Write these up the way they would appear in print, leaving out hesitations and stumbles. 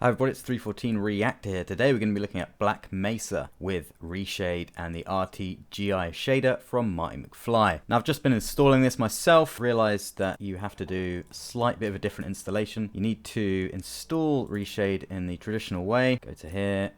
Hi everybody, it's 314 Reactor here. Today we're going to be looking at Black Mesa with ReShade and the RTGI shader from Marty McFly. Now I've just been installing this myself, realised that you have to do a slight bit of a different installation. You need to install ReShade in the traditional way. Go to here,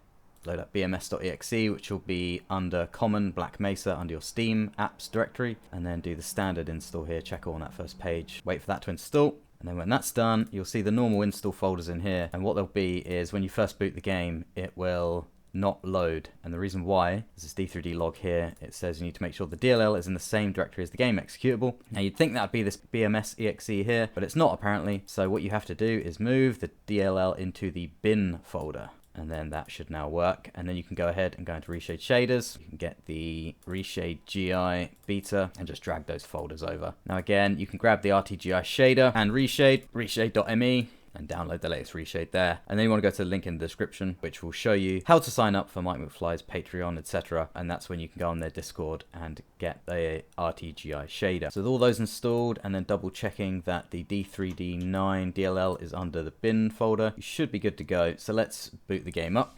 load up bms.exe, which will be under Common Black Mesa under your Steam apps directory, and then do the standard install here, check all on that first page, wait for that to install. And then when that's done, you'll see the normal install folders in here. And what they'll be is when you first boot the game, it will not load. And the reason why is this D3D log here. It says you need to make sure the DLL is in the same directory as the game executable. Now you'd think that would be this BMS.exe here, but it's not apparently. So what you have to do is move the DLL into the bin folder. And then that should now work. And then you can go ahead and go into ReShade shaders. You can get the ReShade GI beta and just drag those folders over. Now again, you can grab the RTGI shader and reshade.me, and download the latest ReShade there. And then you want to go to the link in the description, which will show you how to sign up for Mike McFly's Patreon, etc. And that's when you can go on their Discord and get the RTGI shader. So with all those installed, and then double checking that the D3D9 DLL is under the bin folder, you should be good to go. So let's boot the game up.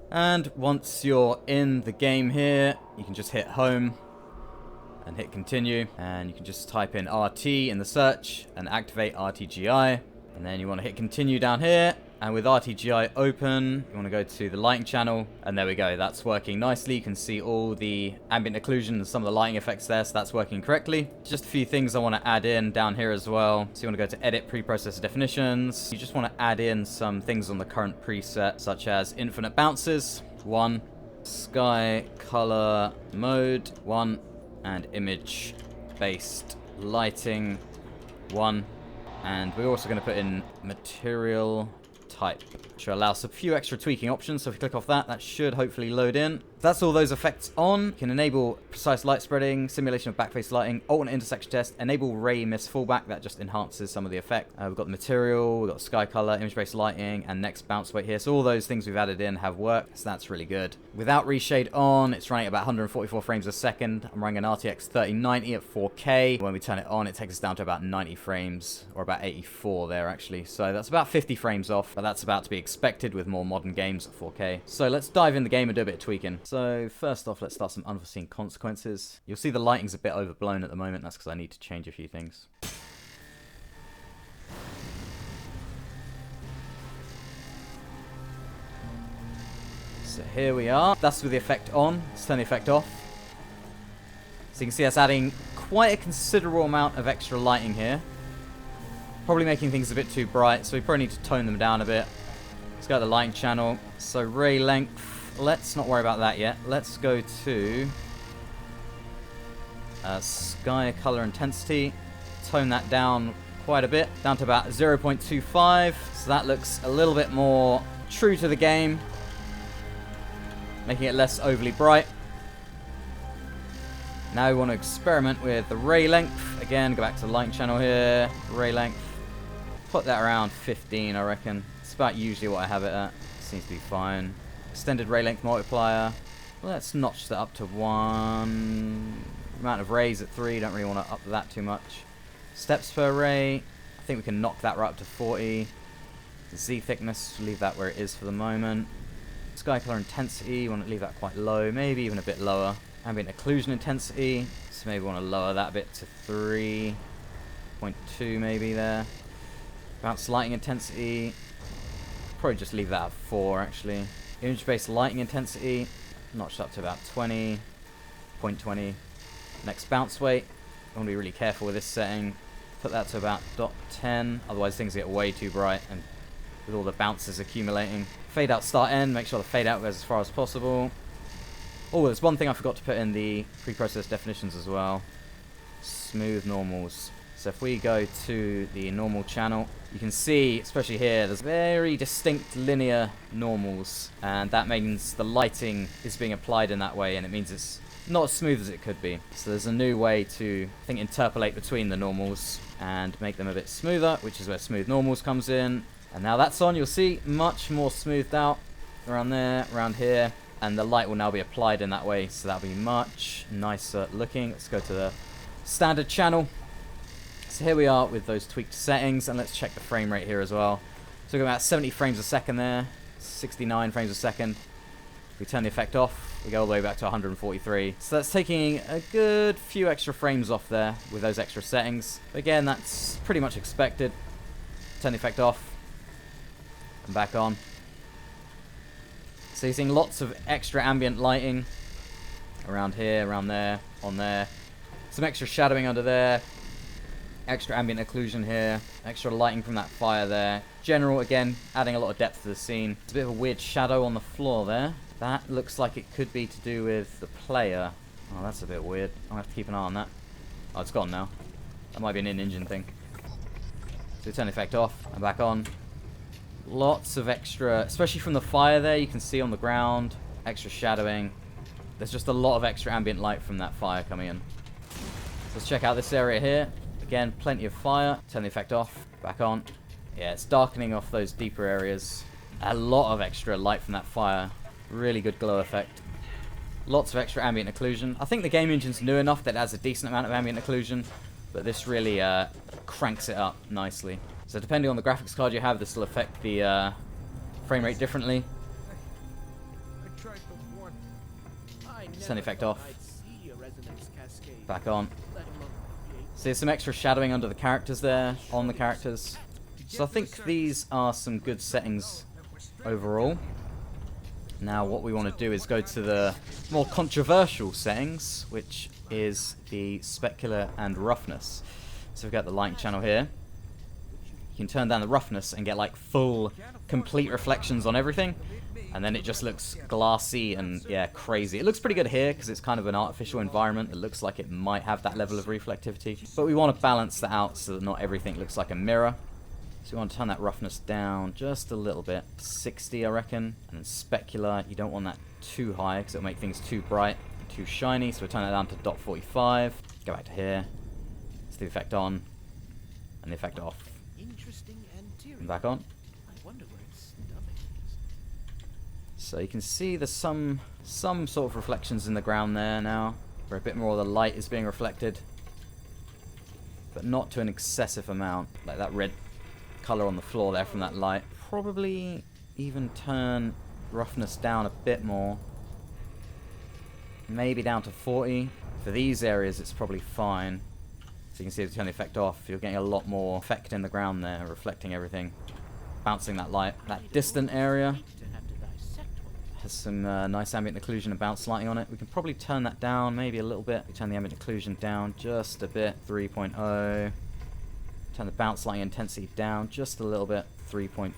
And once you're in the game here, you can just hit home and hit continue. And you can just type in RT in the search and activate RTGI. And then you want to hit continue down here, and with RTGI open, you want to go to the lighting channel, and there we go, that's working nicely. You can see all the ambient occlusion and some of the lighting effects there, so that's working correctly. Just a few things I want to add in down here as well. So you want to go to edit preprocessor definitions. You just want to add in some things on the current preset, such as infinite bounces, 1, sky color mode, 1, and image based lighting, 1. And we're also going to put in material type, which will allow us a few extra tweaking options. So if you click off that, that should hopefully load in. That's all those effects on. You can enable precise light spreading, simulation of backface lighting, alternate intersection test, enable ray miss fallback. That just enhances some of the effect. We've got the material, we've got sky color, image-based lighting, and next bounce weight here. So all those things we've added in have worked. So that's really good. Without ReShade on, it's running at about 144 frames a second. I'm running an RTX3090 at 4K. When we turn it on, it takes us down to about 90 frames, or about 84 there actually. So that's about 50 frames off, but that's about to be expected with more modern games at 4K. So let's dive in the game and do a bit of tweaking. So first off, let's start some unforeseen consequences. You'll see the lighting's a bit overblown at the moment. That's because I need to change a few things. So here we are. That's with the effect on. Let's turn the effect off. So you can see us adding quite a considerable amount of extra lighting here. Probably making things a bit too bright, so we probably need to tone them down a bit. Let's go to the lighting channel. So ray length. Let's not worry about that yet. Let's go to sky color intensity. Tone that down quite a bit, down to about 0.25. So that looks a little bit more true to the game, making it less overly bright. Now we want to experiment with the ray length. Again, go back to the lighting channel here. Ray length. Put that around 15, I reckon. It's about usually what I have it at. Seems to be fine. Extended ray length multiplier. Let's notch that up to 1. Amount of rays at 3. Don't really want to up that too much. Steps per ray. I think we can knock that right up to 40. Z thickness, leave that where it is for the moment. Sky color intensity, want to leave that quite low. Maybe even a bit lower. Ambient occlusion intensity. So maybe want to lower that a bit to 3.2 maybe there. Bounce lighting intensity. Probably just leave that at 4 actually. Image-based lighting intensity, notched up to about 20, 0.20. Next bounce weight, I want to be really careful with this setting. Put that to about 0.10, otherwise things get way too bright and with all the bounces accumulating. Fade out start end, make sure the fade out goes as far as possible. Oh, there's one thing I forgot to put in the preprocessor definitions as well. Smooth normals. So if we go to the normal channel, you can see, especially here, there's very distinct linear normals, and that means the lighting is being applied in that way, and it means it's not as smooth as it could be. So there's a new way to, I think, interpolate between the normals and make them a bit smoother, which is where smooth normals comes in. And now that's on, you'll see much more smoothed out around there, around here, and the light will now be applied in that way, so that'll be much nicer looking. Let's go to the standard channel. So here we are with those tweaked settings, and let's check the frame rate here as well. So we've got about 70 frames a second there, 69 frames a second. If we turn the effect off, we go all the way back to 143. So that's taking a good few extra frames off there with those extra settings. Again, that's pretty much expected. Turn the effect off and back on. So you're seeing lots of extra ambient lighting around here, around there, on there. Some extra shadowing under there. Extra ambient occlusion here. Extra lighting from that fire there. General, again, adding a lot of depth to the scene. It's a bit of a weird shadow on the floor there. That looks like it could be to do with the player. Oh, that's a bit weird. I'll have to keep an eye on that. Oh, it's gone now. That might be an in-engine thing. So turn the effect off and back on. Lots of extra, especially from the fire there, you can see on the ground. Extra shadowing. There's just a lot of extra ambient light from that fire coming in. So let's check out this area here. Again, plenty of fire. Turn the effect off. Back on. Yeah, it's darkening off those deeper areas. A lot of extra light from that fire. Really good glow effect. Lots of extra ambient occlusion. I think the game engine's new enough that it has a decent amount of ambient occlusion, but this really cranks it up nicely. So depending on the graphics card you have, this will affect the frame rate differently. Turn the effect off. Back on. So there's some extra shadowing under the characters there, on the characters. So I think these are some good settings overall. Now what we want to do is go to the more controversial settings, which is the Specular and Roughness. So we've got the lighting channel here. You can turn down the roughness and get like full, complete reflections on everything. And then it just looks glassy and, yeah, crazy. It looks pretty good here because it's kind of an artificial environment. It looks like it might have that level of reflectivity. But we want to balance that out so that not everything looks like a mirror. So we want to turn that roughness down just a little bit. 60, I reckon. And then specular, you don't want that too high because it'll make things too bright, too shiny. So we'll turn that down to .45. Go back to here. Let's do the effect on. And the effect off. And back on. So you can see there's some sort of reflections in the ground there now, where a bit more of the light is being reflected, but not to an excessive amount, like that red color on the floor there from that light. Probably even turn roughness down a bit more, maybe down to 40. For these areas it's probably fine. So you can see if you turn the effect off, you're getting a lot more effect in the ground there, reflecting everything, bouncing that light. That distant area has some nice ambient occlusion and bounce lighting on it. We can probably turn that down maybe a little bit. We turn the ambient occlusion down just a bit, 3.0. Turn the bounce lighting intensity down just a little bit, 3.4.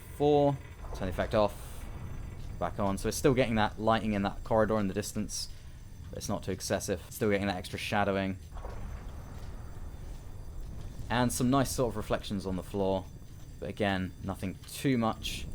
Turn the effect off, back on. So we're still getting that lighting in that corridor in the distance, but it's not too excessive. Still getting that extra shadowing. And some nice sort of reflections on the floor. But again, nothing too much.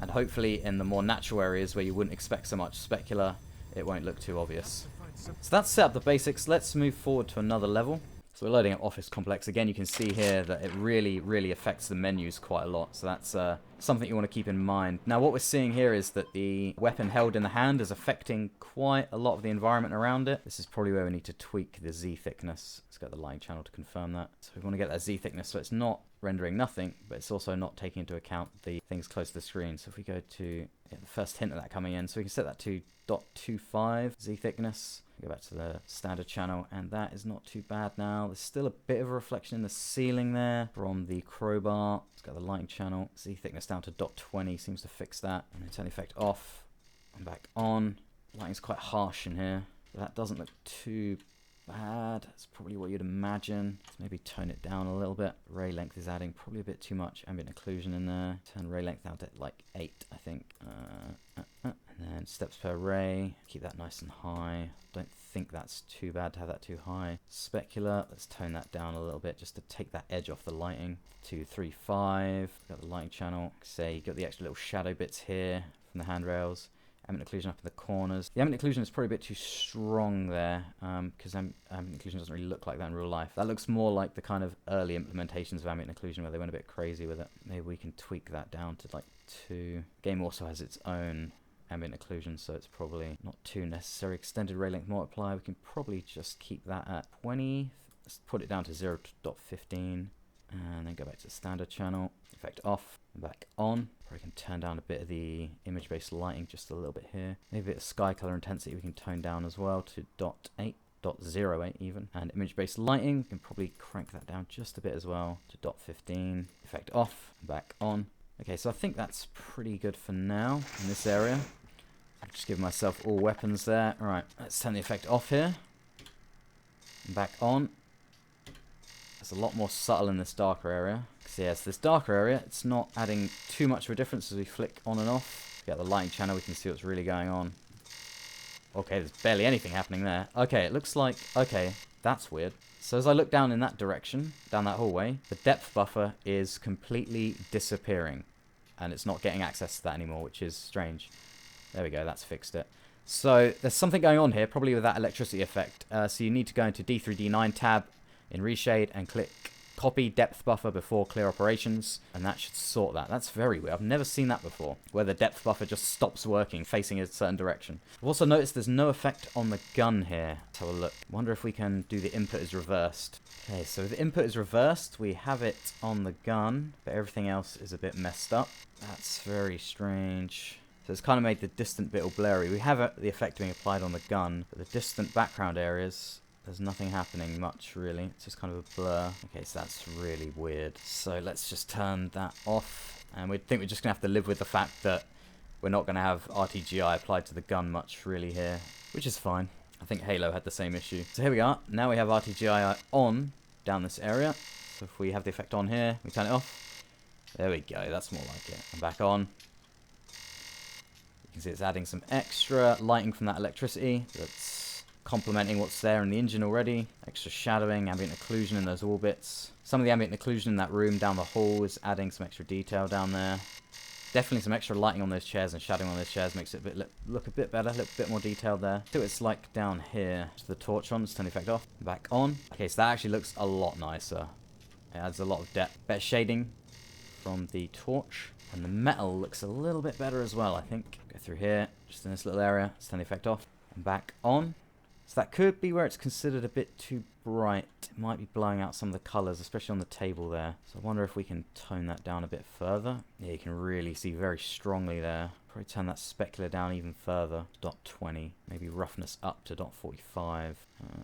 And hopefully in the more natural areas where you wouldn't expect so much specular, it won't look too obvious. So that's set up the basics. Let's move forward to another level. So we're loading up Office Complex. Again, you can see here that it really affects the menus quite a lot. So that's something you want to keep in mind. Now what we're seeing here is that the weapon held in the hand is affecting quite a lot of the environment around it. This is probably where we need to tweak the Z thickness. Let's get the lighting channel to confirm that. So we want to get that Z thickness so it's not rendering nothing, but it's also not taking into account the things close to the screen. So if we go to the first hint of that coming in, so we can set that to 0.25 Z thickness. Go back to the standard channel, and that is not too bad now. There's still a bit of a reflection in the ceiling there from the crowbar. Let's go to the lighting channel. Z thickness down to 0.20 seems to fix that. And then turn the effect off and back on. Lighting's quite harsh in here. That doesn't look too bad. That's probably what you'd imagine. Let's maybe tone it down a little bit. Ray length is adding probably a bit too much ambient occlusion in there. Turn ray length down to like 8, I think. And then steps per ray. Keep that nice and high. Don't think that's too bad to have that too high. Specular, let's tone that down a little bit just to take that edge off the lighting. 235. Got the lighting channel. Say you got the extra little shadow bits here from the handrails. Ambient occlusion up in the corners. The ambient occlusion is probably a bit too strong there because ambient occlusion doesn't really look like that in real life. That looks more like the kind of early implementations of ambient occlusion where they went a bit crazy with it. Maybe we can tweak that down to like 2. The game also has its own ambient occlusion, so it's probably not too necessary. Extended ray length multiplier, we can probably just keep that at 20. Let's put it down to 0.15. And then go back to the standard channel. Effect off, back on. Probably can turn down a bit of the image-based lighting just a little bit here. Maybe a bit of sky color intensity we can tone down as well to 0.8. 0.08 even. And image-based lighting, we can probably crank that down just a bit as well to 0.15. Effect off, back on. Okay, so I think that's pretty good for now in this area. So just give myself all weapons there. All right, let's turn the effect off here. Back on. It's a lot more subtle in this darker area. Because yes, this darker area, it's not adding too much of a difference as we flick on and off. Get the lighting channel, we can see what's really going on. Okay, there's barely anything happening there. Okay, it looks like... Okay, that's weird. So as I look down in that direction, down that hallway, the depth buffer is completely disappearing. And it's not getting access to that anymore, which is strange. There we go, that's fixed it. So there's something going on here, probably with that electricity effect. So you need to go into D3D9 tab in Reshade and click Copy Depth Buffer before clear operations, and that should sort that. That's very weird. I've never seen that before, where the depth buffer just stops working, facing a certain direction. I've also noticed there's no effect on the gun here. Let's have a look. Wonder if we can do the input is reversed. Okay, so if the input is reversed, we have it on the gun, but everything else is a bit messed up. That's very strange. So it's kind of made the distant bit all blurry. We have the effect being applied on the gun, but the distant background areas, there's nothing happening much, really. It's just kind of a blur. Okay, so that's really weird. So let's just turn that off. And we think we're just going to have to live with the fact that we're not going to have RTGI applied to the gun much, really, here. Which is fine. I think Halo had the same issue. So here we are. Now we have RTGI on down this area. So if we have the effect on here, we turn it off. There we go. That's more like it. And back on. You can see it's adding some extra lighting from that electricity. That's complementing what's there in the engine already. Extra shadowing, ambient occlusion in those orbits. Some of the ambient occlusion in that room down the hall is adding some extra detail down there. Definitely some extra lighting on those chairs and shadowing on those chairs makes it look a bit better, look a bit more detailed there. See what it's like down here. Just the torch on, just turn the effect off. Back on. Okay, so that actually looks a lot nicer. It adds a lot of depth. Better shading from the torch. And the metal looks a little bit better as well, I think. Go through here, just in this little area. Let's turn the effect off. And back on. So that could be where it's considered a bit too bright. It might be blowing out some of the colours, especially on the table there. So I wonder if we can tone that down a bit further. Yeah, you can really see very strongly there. Probably turn that specular down even further. 0.20. Maybe roughness up to 0.45.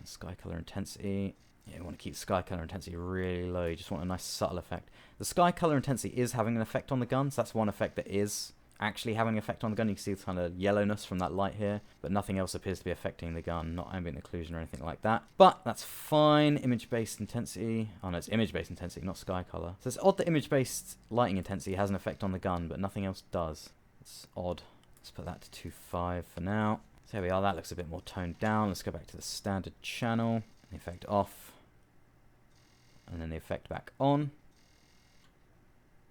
Sky colour intensity. Yeah, you want to keep sky colour intensity really low. You just want a nice subtle effect. The sky colour intensity is having an effect on the gun. So that's one effect that is actually having an effect on the gun. You can see the kind of yellowness from that light here, but nothing else appears to be affecting the gun, not ambient occlusion or anything like that. But that's fine. Image-based intensity. Oh no, it's image-based intensity, not sky color. So it's odd that image-based lighting intensity has an effect on the gun, but nothing else does. It's odd. Let's put that to 2.5 for now. So there we are. That looks a bit more toned down. Let's go back to the standard channel. The effect off. And then the effect back on.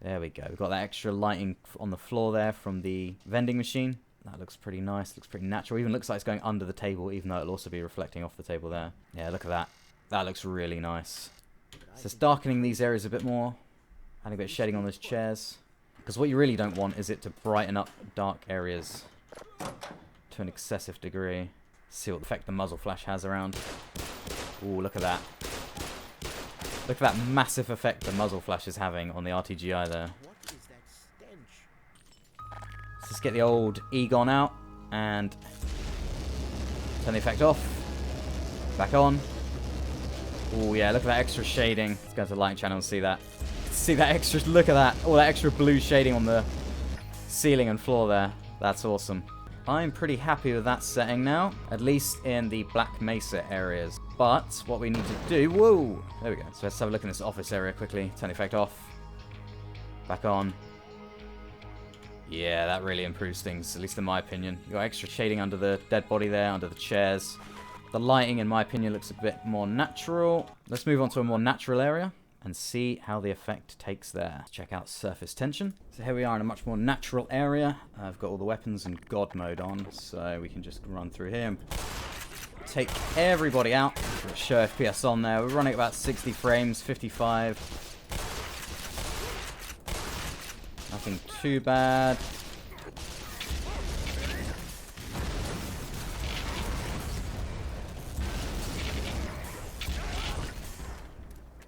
There we go. We've got that extra lighting on the floor there from the vending machine. That looks pretty nice. Looks pretty natural. Even looks like it's going under the table, even though it'll also be reflecting off the table there. Yeah, look at that. That looks really nice. So it's darkening these areas a bit more. Adding a bit of shading on those chairs. Because what you really don't want is it to brighten up dark areas to an excessive degree. See what effect the muzzle flash has around. Ooh, look at that. Look at that massive effect the muzzle flash is having on the RTGI there. What is that stench? Let's just get the old Egon out and turn the effect off. Back on. Oh yeah, look at that extra shading. Let's go to the lighting channel and see that. See that extra, look at that. All that extra blue shading on the ceiling and floor there. That's awesome. I'm pretty happy with that setting now, at least in the Black Mesa areas. But what we need to do, whoa, there we go. So let's have a look in this office area quickly. Turn the effect off. Back on. Yeah, that really improves things, at least in my opinion. You got extra shading under the dead body there, under the chairs. The lighting, in my opinion, looks a bit more natural. Let's move on to a more natural area and see how the effect takes there. Check out surface tension. So here we are in a much more natural area. I've got all the weapons in God mode on, so we can just run through here and take everybody out. Show FPS on there. We're running about 60 frames, 55. Nothing too bad.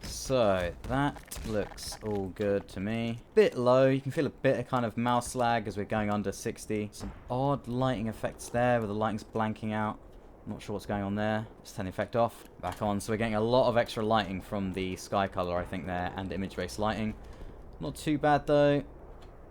So that looks all good to me. Bit low, you can feel a bit of kind of mouse lag as we're going under 60. Some odd lighting effects there where the lighting's blanking out. Not sure what's going on there. Let's turn the effect off. Back on. So we're getting a lot of extra lighting from the sky color, I think, there, and image-based lighting. Not too bad, though.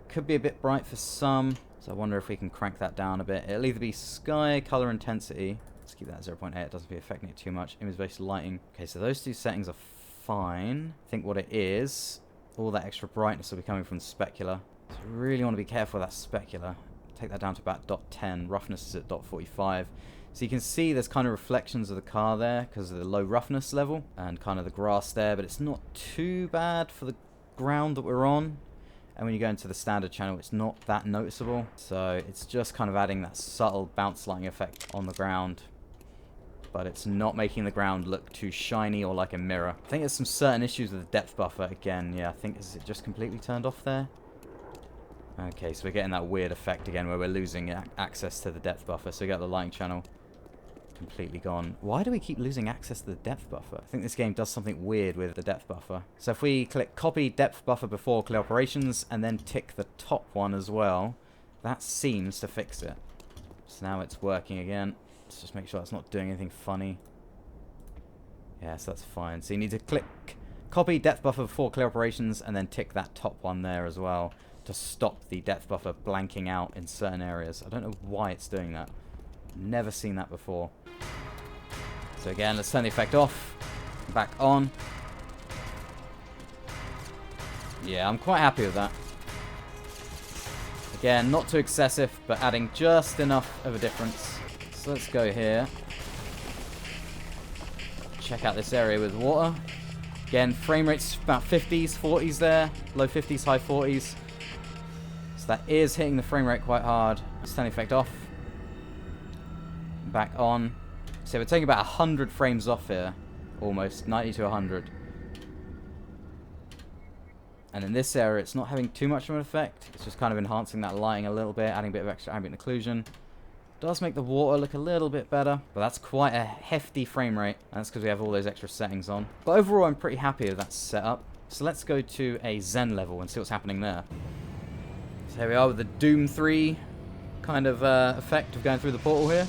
Could be a bit bright for some. So I wonder if we can crank that down a bit. It'll either be sky color intensity. Let's keep that at 0.8. It doesn't be affecting it too much. Image-based lighting. Okay, so those two settings are fine. I think what it is, all that extra brightness will be coming from specular. So we really want to be careful with that specular. Take that down to about .10. Roughness is at .45. So you can see there's kind of reflections of the car there because of the low roughness level and kind of the grass there, but it's not too bad for the ground that we're on. And when you go into the standard channel, it's not that noticeable. So it's just kind of adding that subtle bounce lighting effect on the ground, but it's not making the ground look too shiny or like a mirror. I think there's some certain issues with the depth buffer again. Yeah, I think, is it just completely turned off there? Okay, so we're getting that weird effect again where we're losing access to the depth buffer. So we got the lighting channel completely gone. Why do we keep losing access to the depth buffer? I think this game does something weird with the depth buffer. So if we click copy depth buffer before clear operations and then tick the top one as well, that seems to fix it. So now it's working again. Let's just make sure it's not doing anything funny. Yeah, so that's fine. So you need to click copy depth buffer before clear operations and then tick that top one there as well to stop the depth buffer blanking out in certain areas. I don't know why it's doing that. Never seen that before. So again, let's turn the effect off. Back on. Yeah, I'm quite happy with that. Again, not too excessive, but adding just enough of a difference. So let's go here. Check out this area with water. Again, frame rate's about 50s, 40s there. Low 50s, high 40s. So that is hitting the frame rate quite hard. Let's turn the effect off. Back on. So we're taking about 100 frames off here. Almost. 90 to 100. And in this area, it's not having too much of an effect. It's just kind of enhancing that lighting a little bit, adding a bit of extra ambient occlusion. Does make the water look a little bit better, but that's quite a hefty frame rate. And that's because we have all those extra settings on. But overall, I'm pretty happy with that setup. So let's go to a Zen level and see what's happening there. So here we are with the Doom 3 kind of effect of going through the portal here.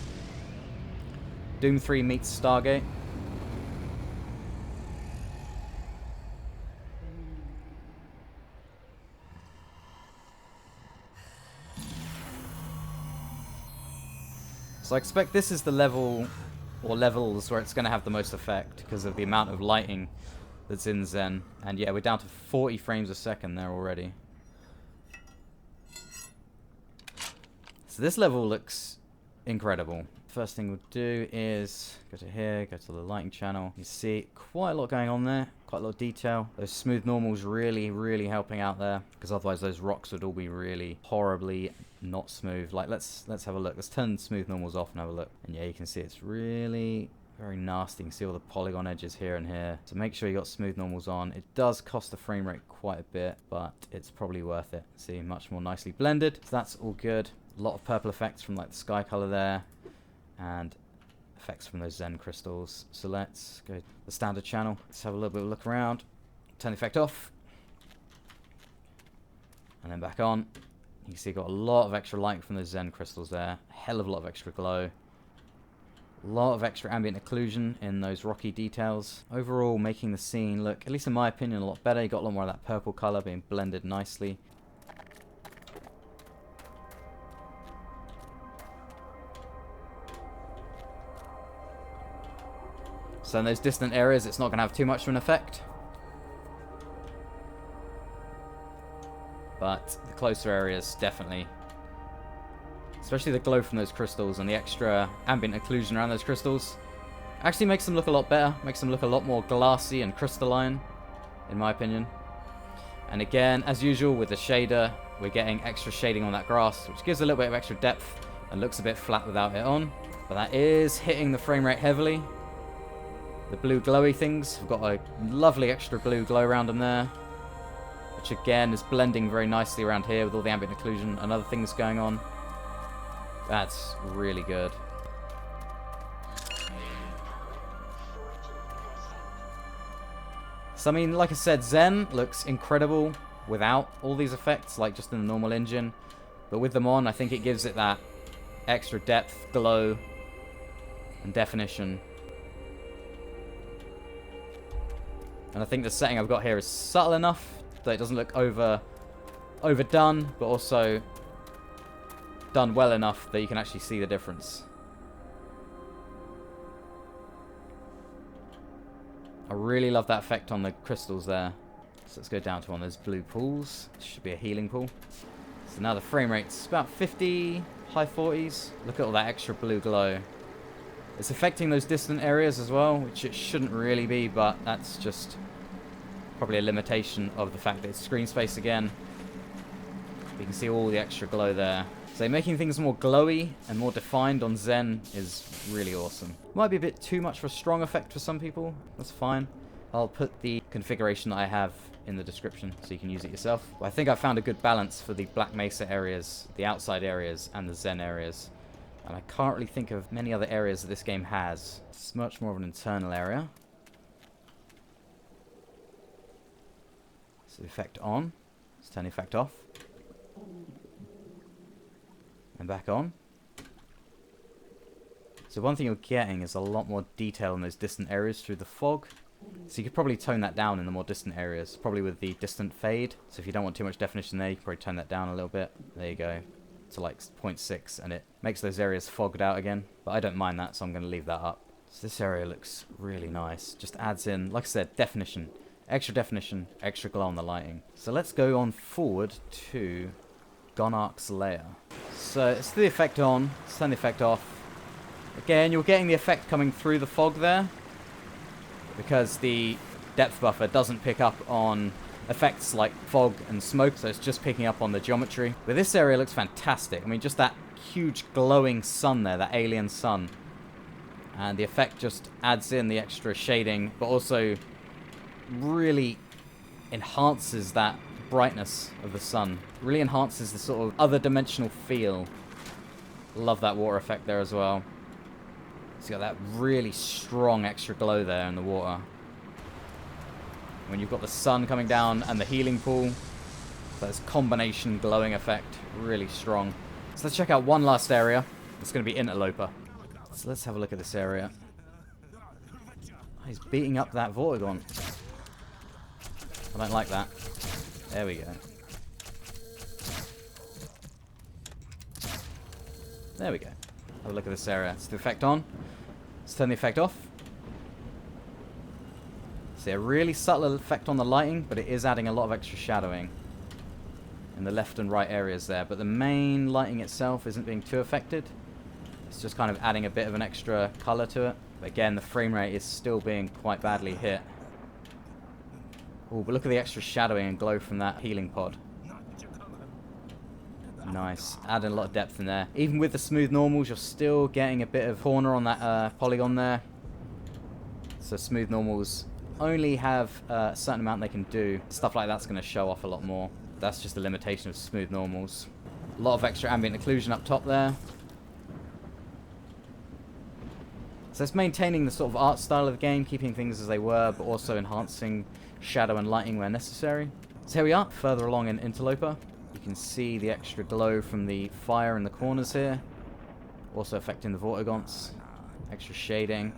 Doom 3 meets Stargate. So I expect this is the level, or levels, where it's going to have the most effect because of the amount of lighting that's in Zen. And yeah, we're down to 40 frames a second there already. So this level looks incredible. First thing we'll do is go to here, go to the lighting channel. You see quite a lot going on there, quite a lot of detail. Those smooth normals really, really helping out there, because otherwise those rocks would all be really horribly not smooth. Like let's have a look. Let's turn smooth normals off and have a look. And yeah, you can see it's really very nasty. You can see all the polygon edges here and here. So make sure you got smooth normals on. It does cost the frame rate quite a bit, but it's probably worth it. See, much more nicely blended. So that's all good. A lot of purple effects from like the sky color there. And effects from those Zen crystals. So let's go to the standard channel. Let's have a little bit of a look around. Turn the effect off. And then back on. You can see got a lot of extra light from those Zen crystals there. A hell of a lot of extra glow. A lot of extra ambient occlusion in those rocky details. Overall making the scene look, at least in my opinion, a lot better. You got a lot more of that purple color being blended nicely. So in those distant areas, it's not going to have too much of an effect. But the closer areas, definitely. Especially the glow from those crystals and the extra ambient occlusion around those crystals. Actually makes them look a lot better. Makes them look a lot more glassy and crystalline, in my opinion. And again, as usual with the shader, we're getting extra shading on that grass, which gives a little bit of extra depth and looks a bit flat without it on. But that is hitting the frame rate heavily. The blue glowy things, we've got a lovely extra blue glow around them there, which again is blending very nicely around here with all the ambient occlusion and other things going on. That's really good. So I mean, like I said, Zen looks incredible without all these effects, like just in the normal engine. But with them on, I think it gives it that extra depth, glow, and definition. And I think the setting I've got here is subtle enough that it doesn't look overdone, but also done well enough that you can actually see the difference. I really love that effect on the crystals there. So let's go down to one of those blue pools. This should be a healing pool. So now the frame rate's about 50, high 40s. Look at all that extra blue glow. It's affecting those distant areas as well, which it shouldn't really be, but that's just probably a limitation of the fact that it's screen space again. You can see all the extra glow there. So making things more glowy and more defined on Zen is really awesome. Might be a bit too much of a strong effect for some people. That's fine. I'll put the configuration that I have in the description so you can use it yourself. But I think I found a good balance for the Black Mesa areas, the outside areas, and the Zen areas. And I can't really think of many other areas that this game has. It's much more of an internal area. So the effect on. Let's turn the effect off. And back on. So one thing you're getting is a lot more detail in those distant areas through the fog. So you could probably tone that down in the more distant areas, probably with the distant fade. So if you don't want too much definition there, you can probably tone that down a little bit. There you go. To like 0.6, and it makes those areas fogged out again. But I don't mind that, so I'm going to leave that up. So this area looks really nice. Just adds in, like I said, definition, extra glow on the lighting. So let's go on forward to Gonarch's lair. So it's the effect on, let's turn the effect off. Again, you're getting the effect coming through the fog there, because the depth buffer doesn't pick up on effects like fog and smoke, so it's just picking up on the geometry. But this area looks fantastic. I mean, just that huge glowing sun there, that alien sun. And the effect just adds in the extra shading, but also really enhances that brightness of the sun. Really enhances the sort of other dimensional feel. Love that water effect there as well. It's got that really strong extra glow there in the water. When you've got the sun coming down and the healing pool, so this combination glowing effect, really strong. So let's check out one last area. It's going to be Interloper. So let's have a look at this area. Oh, he's beating up that Vortigon. I don't like that. There we go. There we go. Have a look at this area. It's the effect on. Let's turn the effect off. See, a really subtle effect on the lighting, but it is adding a lot of extra shadowing in the left and right areas there. But the main lighting itself isn't being too affected. It's just kind of adding a bit of an extra color to it. But again, the frame rate is still being quite badly hit. Oh, but look at the extra shadowing and glow from that healing pod. Nice. Adding a lot of depth in there. Even with the smooth normals, you're still getting a bit of corner on that polygon there. So smooth normals only have a certain amount they can do. Stuff like that's going to show off a lot more. That's just the limitation of smooth normals. A lot of extra ambient occlusion up top there. So it's maintaining the sort of art style of the game, keeping things as they were, but also enhancing shadow and lighting where necessary. So here we are, further along in Interloper. You can see the extra glow from the fire in the corners here. Also affecting the Vortigons. Extra shading.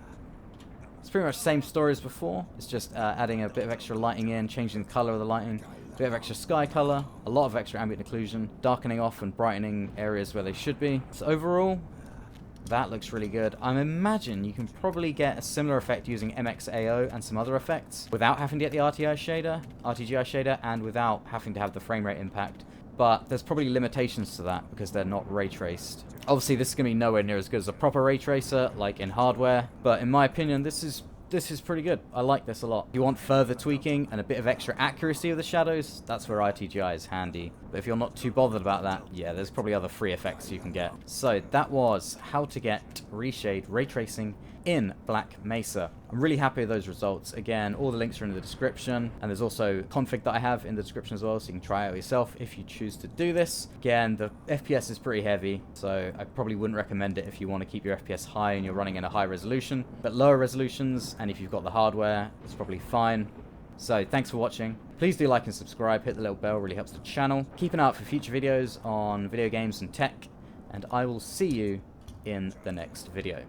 It's pretty much the same story as before. It's just adding a bit of extra lighting in, changing the color of the lighting. A bit of extra sky color. A lot of extra ambient occlusion. Darkening off and brightening areas where they should be. So overall, that looks really good. I imagine you can probably get a similar effect using MXAO and some other effects without having to get the RTGI shader, and without having to have the frame rate impact. But there's probably limitations to that because they're not ray traced. Obviously, this is going to be nowhere near as good as a proper ray tracer, like in hardware. But in my opinion, this is pretty good. I like this a lot. If you want further tweaking and a bit of extra accuracy of the shadows, that's where RTGI is handy. But if you're not too bothered about that, yeah, there's probably other free effects you can get. So that was how to get ReShade ray tracing in Black Mesa. I'm really happy with those results. Again, all the links are in the description, and there's also config that I have in the description as well, so you can try it out yourself if you choose to do this. Again, the FPS is pretty heavy, so I probably wouldn't recommend it if you want to keep your FPS high and you're running in a high resolution. But lower resolutions, and if you've got the hardware, it's probably fine. So thanks for watching. Please do like and subscribe, hit the little bell, really helps the channel. Keep an eye out for future videos on video games and tech, and I will see you in the next video.